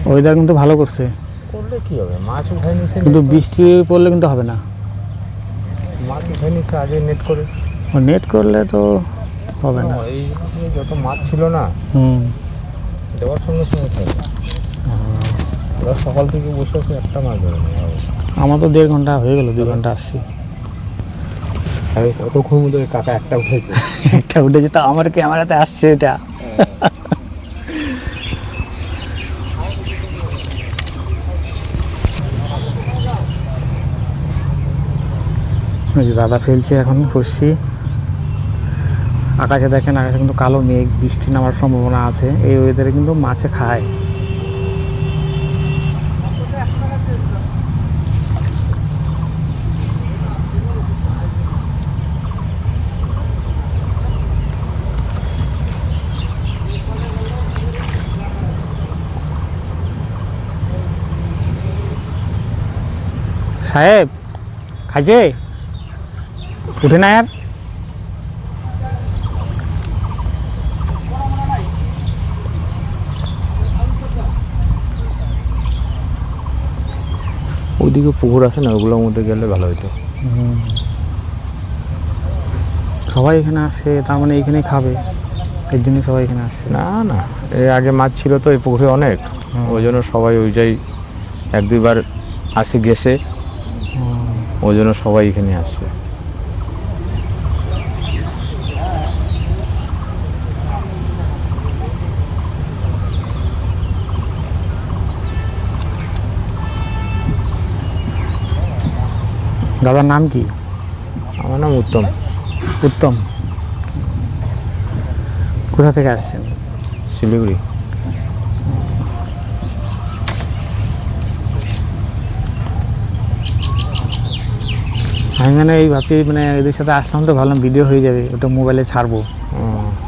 Weather কিন্তু ভালো করছে, করলে কি হবে, মাছ উঠাই নিচ্ছে, কিন্তু বৃষ্টি পড়লে কিন্তু হবে না। মাছ উঠাই নিচ্ছে আগে নেট করে। নেট করলে তো হবে না। এই যত মাছ ছিল না দেওয়ার সঙ্গে সঙ্গে খাই, ওরা সকাল থেকে বসে আছে, একটা মাছ ধরে নেই। আমার তো 1.5 ঘন্টা হয়ে গেল, 2 ঘন্টা আসছি। কতক্ষণ মধ্যে কাকা একটা উঠেছে। একটা উঠেছে তো আমার ক্যামেরাতে আসছে এটা। দাদা ফেলছে এখন খুশি। আকাশে দেখেন, আকাশে কিন্তু কালো মেঘ, বৃষ্টি নামার সম্ভাবনা আছে। এই ওয়েদারে কিন্তু মাছে খায়। সাহেব খাইছে, উঠে না আর। ওইদিকে পুকুর আছে না, ওগুলোর মধ্যে গেলে ভালো হতো। সবাই এখানে আসে, তার মানে এখানেই খাবে, এর জন্য সবাই এখানে আসছে। না না, এর আগে মাছ ছিল তো এই পুকুরে অনেক, ওই জন্য সবাই ওই যাই 1-2 বার আসে গেছে, ওই জন্য সবাই এখানে আসছে। দাদার নাম কি? আমার নাম উত্তম। উত্তম। কোথা থেকে আসছেন? শিলিগুড়ি। আমি মানে এই ভাবছি, মানে এদের সাথে আসলাম তো ভাবলাম ভিডিও হয়ে যাবে, ওটা মোবাইলে ছাড়বো,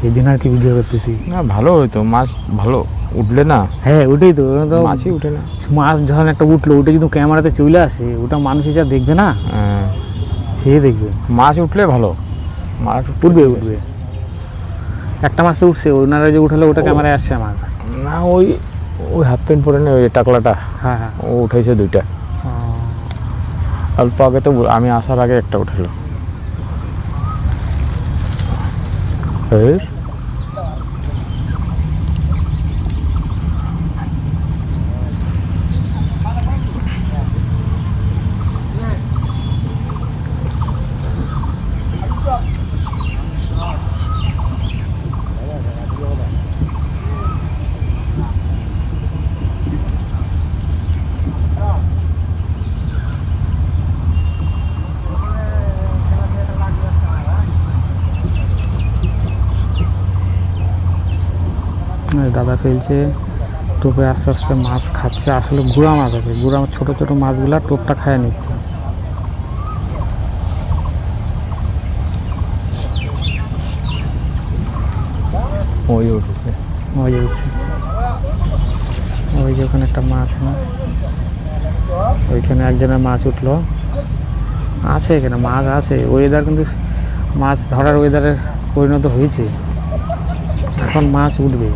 এই জন্য আর কি ভিডিও করতেছি। না ভালো হইতো, মাছ ভালো উঠলে না। হ্যাঁ ওটাই তো, মাছই উঠে না। মাছ যখন একটা উঠলো, ওটা যদি ক্যামেরাতে চলে আসে, ওটা মানুষ যা দেখবে না, সে দেখবে। মাছ উঠলে ভালো, মাছ উঠবে। একটা মাছ তো উঠছে, ওনারা যে উঠালো ওটা ক্যামেরায় আসছে আমার। না ওই হাফ প্যান্ট পরে না, ওই টাকলাটা, হ্যাঁ ও উঠেছে 2টা। অল্প আগে তো, আমি আসার আগে একটা উঠেলো। দাদা ফেলছে, টোপে আস্তে আস্তে মাছ খাচ্ছে। আসলে গুড়া মাছ আছে, গুড়া ছোটো ছোটো মাছগুলা টোপটা খায় নিচ্ছে। ওই উঠেছে, ওই যে উঠছে, ওই যে ওখানে একটা মাছ, ওইখানে একজনের মাছ উঠলো। আছে এখানে মাছ আছে, ওয়েদার কিন্তু মাছ ধরার ওয়েদারে পরিণত হয়েছে, এখন মাছ উঠবে।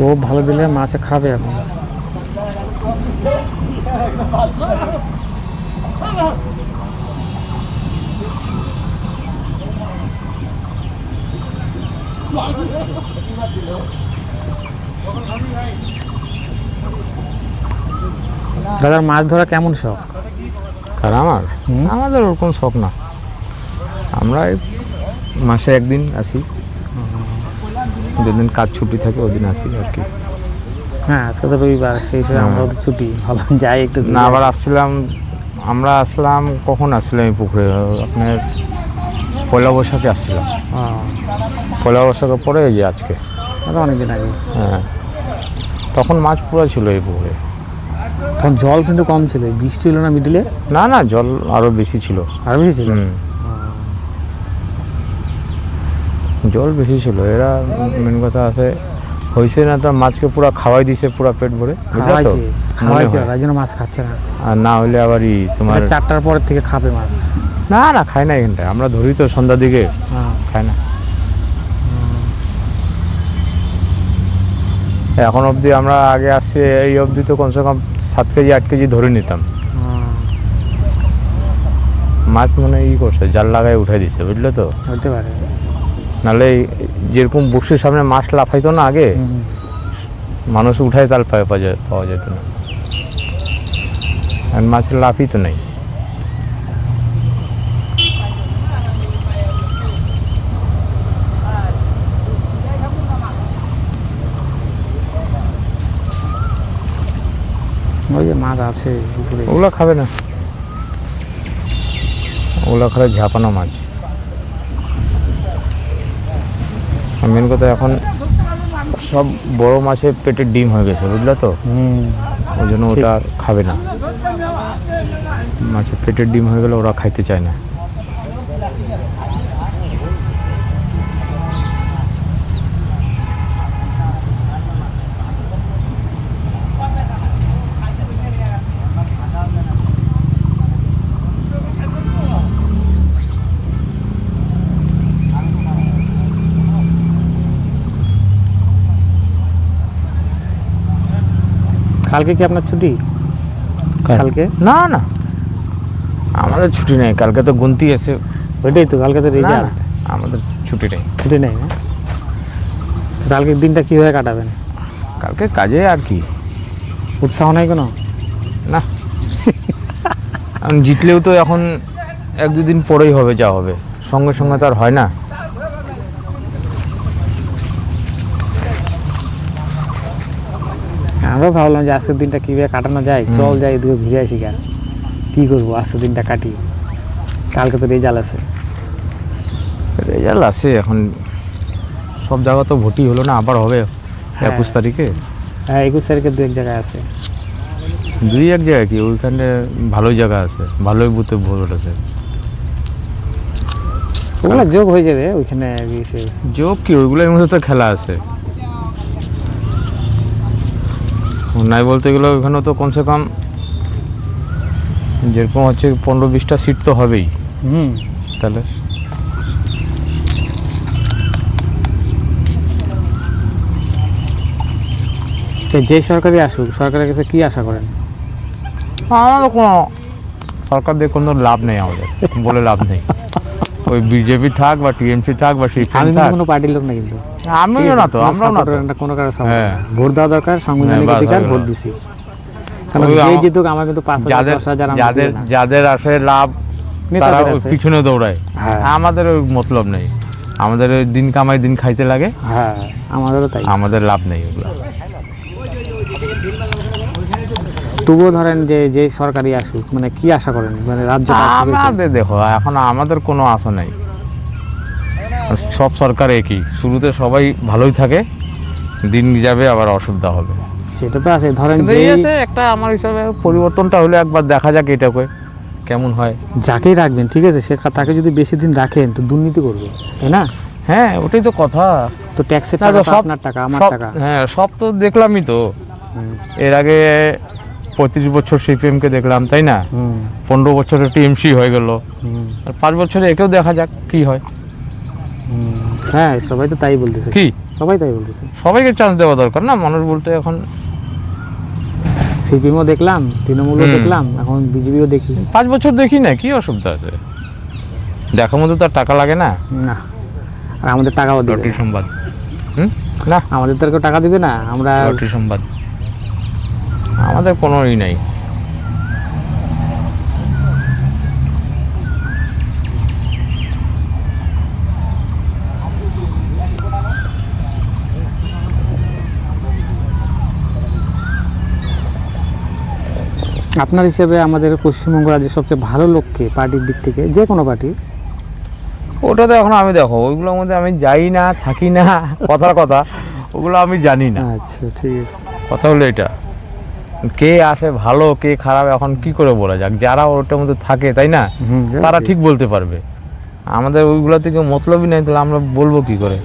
টোপ ভালো দিলে মাছে খাবে এখন। দাদার মাছ ধরা কেমন শখ? আর আমাদের ওরকম শখ না, আমরা মাসে 1 দিন আসি, যেদিন কাজ ছুটি থাকে ওই দিন আসি আর কি। হ্যাঁ আজকে তো রবিবার, সেই হিসেবে আমরাও তো ছুটি, ভাবলাম যাই একটু। না আবার আমরা আসলাম কখন আসলাম এই পুকুরে, আপনার পয়লা বৈশাখে আসছিলাম। পয়লা বৈশাখের পরে এই যে আজকে, অনেকদিন আগে। হ্যাঁ তখন মাছ পুরো ছিল এই পুকুরে, তখন জল কিন্তু কম ছিল, বৃষ্টি হলো না মিডিলে। না জল আরো বেশি ছিল। আরো বেশি ছিল? জল বেশি ছিল। এরা মেন কথা আছে, হয়েছে না তো মাছকে পুরো খাওয়াই দিছে, পুরো পেট ভরে খাওয়াইছে, তাই জন্য মাছ খাচ্ছে না। আর না হলে আবার তোমার 4টার পরের থেকে খাবে মাছ। না খায় না এখানটায়, আমরা ধরি তো সন্ধ্যার দিকে, খায় না। এখন অবধি আমরা আগে আসছি এই অবধি তো কমসে কম 7 কেজি 8 কেজি ধরে নিতাম। মাছ মানে করছে জাল লাগায় উঠে দিচ্ছে, বুঝলে তো। হতে পারে। নাহলে যেরকম বক্সির সামনে মাছ লাফাইতো না আগে, মানুষ উঠায় তাল পাওয়া যেত না, আর মাছের লাফই তো নেই। ওই যে মাছ আছে পুকুরে, ওগুলো খাবে না, ওগুলো খালে ঝাপানো মাছ। মেন কথা এখন সব বড় মাছের পেটের ডিম হয়ে গেছে, বুঝলে তো। ওই জন্য ওটা খাবে না, মাছের পেটের ডিম হয়ে গেলে ওরা খাইতে চায় না। কালকে কি আপনার ছুটি? কালকে না না, আমাদের ছুটি নেই, কালকে তো গুনতি আছে। ওইটাই তো, কালকে তো রেজাল্ট। আমাদের ছুটি নেই। ছুটি নেই না? কালকের দিনটা কীভাবে কাটাবেন? কালকে কাজে আর কি, উৎসাহ নাই কোনো? না জিতলেও তো এখন 1-2 দিন পরেই হবে, যা হবে, সঙ্গে সঙ্গে তো আর হয় না। আমরাও ভাবলাম যে আজকের দিনটা কীভাবে কাটানো যায়, চল যাই এদিকে ঘুরে আসি। কেন কী করবো, আজকের দিনটা কাটি, কালকে তো রেজাল্ট আছে। রেজাল্ট আছে, এখন সব জায়গা তো ভোটই হলো না, আবার হবে 21 তারিখে। হ্যাঁ 21 তারিখে 2-1 জায়গায় আছে। 2-1 জায়গায় কি, ওইখানে ভালোই জায়গা আছে, ভালোই বুথে ভোট উঠেছে। ওগুলো যোগ হয়ে যাবে ওইখানে। যোগ কি, ওইগুলোর মধ্যে তো খেলা আছে। নাই বলতে গেলে ওইখানে তো কমসে কম যেরকম হচ্ছে 15-20টা সিট তো হবেই। তাহলে যে সরকারি আসুক, সরকারের কাছে কি আশা করেন? আমাদের কোনো সরকার দিয়ে কোনো লাভ নেই, আমাদের বলে লাভ নেই। ওই বিজেপি থাক বা টিএমসি থাক বা সিপিএম আমি থাক, কোনো পার্টির লোক না, কিন্তু আমিও না তো, আমরাও না তো। কোনো কারো হ্যাঁ, ভোট দেওয়া দরকার, সাংবিধানিক অধিকার, ভোট দিছি। কারণ যেই জিতুক আমার কিন্তু 5,000-10,000 যাদের আসে লাভ তারা পিছনে দৌড়ায়। আমাদের ওই মতলব নেই, আমাদের ওই দিন কামাই দিন খাইতে লাগে। হ্যাঁ আমাদেরও তাই, আমাদের লাভ নেই ওগুলো। তবুও ধরেন যে সরকারি আসুক, মানে কি আশা করেন, মানে রাজ্য? আমাদের দেখো, এখন আমাদের কোনো আশা নেই, সব সরকার একই, শুরুতে সবাই ভালোই থাকে, দিন যাবে আবার অসুবিধা হবে, সেটা তো আছে। ধরেন একটা আমার হিসাবে পরিবর্তনটা হলে একবার দেখা যাক এটাকে কেমন হয়। যাকেই রাখবেন ঠিক আছে, তাকে যদি বেশি দিন রাখেন তো দুর্নীতি করবে, তাই না? হ্যাঁ ওটাই তো কথা। তো ট্যাক্সের টাকা আপনার টাকা, আমার টাকা। হ্যাঁ সব তো দেখলামই তো। এর আগে 35 বছর সিপিএমকে দেখলাম, তাই না? 15 বছরে টিএমসি হয়ে গেল, আর 5 বছরে একেও দেখা যাক কি হয়। হ্যাঁ সবাই তো তাই বলতেছে, কি সবাই তাই বলতেছে। সবাইকে চান্স দেওয়া দরকার না, মানুষ বলতে এখন সিপিএমও দেখলাম, তৃণমূলও দেখলাম, এখন বিজেপিও দেখি। 5 বছর দেখি না, কি অসুবিধা আছে? দেখার মধ্যে তো আর টাকা লাগে না। না, আর আমাদের টাকাও দিবে রটি সংবাদ, না আমাদের তো টাকা দিবে না, আমরা রটি সংবাদ, আমাদের কোনোই নাই। আপনার হিসেবে আমাদের পশ্চিমবঙ্গ রাজ্যের সবচেয়ে ভালো লোককে, পার্টির দিক থেকে, যে কোনো পার্টি? ওটা তো এখন আমি দেখো ওইগুলোর মধ্যে আমি যাই না, থাকি না, কথার কথা ওগুলো আমি জানি না। আচ্ছা ঠিক আছে, কথা হলো এটা, কে আসে ভালো কে খারাপ এখন কি করে বলা যাক? যারা ওটার মধ্যে থাকে তাই না, তারা ঠিক বলতে পারবে। আমাদের ওইগুলো থেকে মতলবই নেই, তাহলে আমরা বলবো কি করে?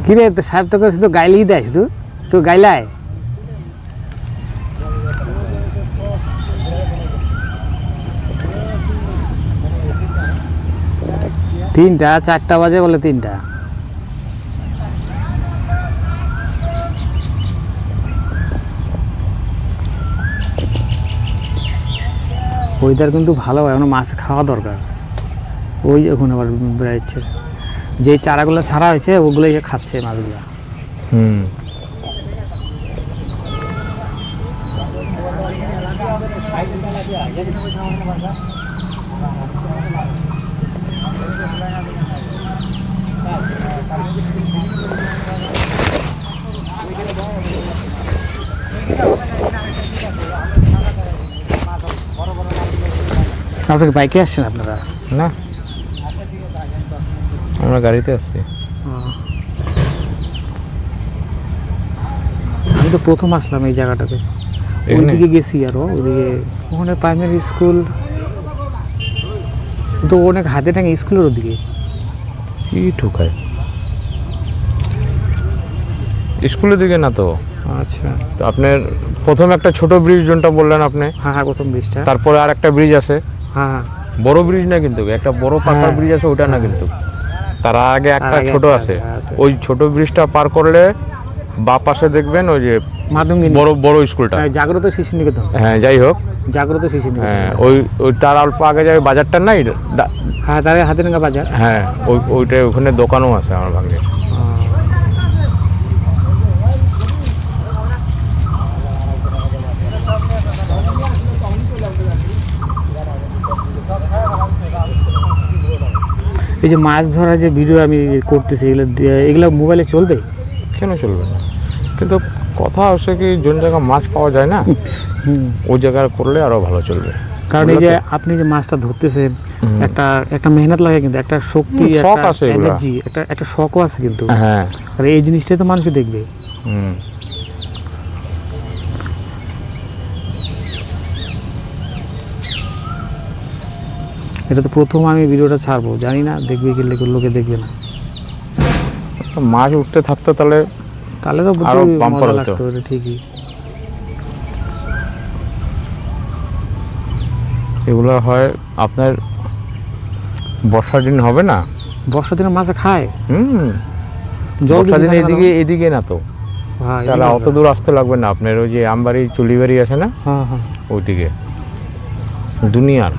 কিরে তো সাহেব তোকে শুধু গাইলেই দেয়, শুধু তো গাইলায়। 3টা 4টা বাজে বলে 3টা। ওয়েদার কিন্তু ভালো, এখন মাছ খাওয়া দরকার। ওই এখন আবার বেড়াচ্ছে, যে চারাগুলো ছাড়া হয়েছে ওগুলোই খাচ্ছে মাছগুলো। হুম। আপনাকে বাইকে আসছেন আপনারা? না, আমরা গাড়িতে আসছি। আমি তো প্রথম আসলাম এই জায়গাটাতে। এখানে? ওইদিকে গেছি আরো, ওইদিকে ওখানে প্রাইমারি স্কুল তো অনেক হাতে টাঙে স্কুলের ওদিকে। কি ঠোকায় স্কুলের দিকে না তো। আচ্ছা, তো আপনার প্রথম একটা ছোট ব্রিজ যোনটা বললেন আপনি, হ্যাঁ হ্যাঁ, প্রথম ব্রিজটা। তারপরে আর একটা ব্রিজ আছে, হ্যাঁ হ্যাঁ, বড় ব্রিজ না কিন্তু, একটা বড় পাকার হ্যাঁ। ব্রিজ আছে, ওটা না কিন্তু, তার আগে একটা আগে ছোট একটা আছে। আছে। ওই ছোট ব্রিজটা পার করলে বা পাশে দেখবেন ওই যে মাধ্যমিক বড় বড় স্কুলটা। জাগ্রত শিশু নিকেতন। হ্যাঁ, যাই হোক, জাগ্রত শিশু নিকেতন। হ্যাঁ, ওই তার অল্প আগে যায় বাজারটা নাই, হ্যাঁ, তার হাতে টাঙা বাজার। হ্যাঁ, ওইটা ওখানে দোকানও আছে আমার ভাগ্যে। এই যে মাছ ধরা যে ভিডিও আমি করতেছি, এগুলো মোবাইলে চলবে? কেন চলবে না? কিন্তু কথা হচ্ছে কি, যোন জায়গায় মাছ পাওয়া যায় না, ওই জায়গায় করলে আরো ভালো চলবে। কারণ এই যে আপনি যে মাছটা ধরতেছেন, একটা একটা মেহনত লাগে, কিন্তু একটা শক্তি, শখ একটা আছে, এগুলা। এনার্জি, একটা শখও আছে কিন্তু। হ্যাঁ। আর এই জিনিসটাই তো মানুষ দেখবে। হুম। এটা তো প্রথম আমি ভিডিওটা ছাড়বো, জানি না দেখবে কি লোকে দেখবে না। মাছ উঠতে থাকতো তাহলে তাহলে তো আরো বুঝি বাম্পার মজা হতো। লাগতো, এটা ঠিকই। এগুলো হয় আপনার বর্ষার দিন হবে না, বর্ষার দিনে মাছ খায়। জল বর্ষার বেশি দিনে থাকে না? এদিকে না তো, হ্যাঁ, তাহলে এদিকে অত দূর আসতে লাগবে না আপনার। ওই যে আমবাড়ি চুলিবাড়ি আছে না, হ্যাঁ হ্যাঁ। ওইদিকে দুনিয়ার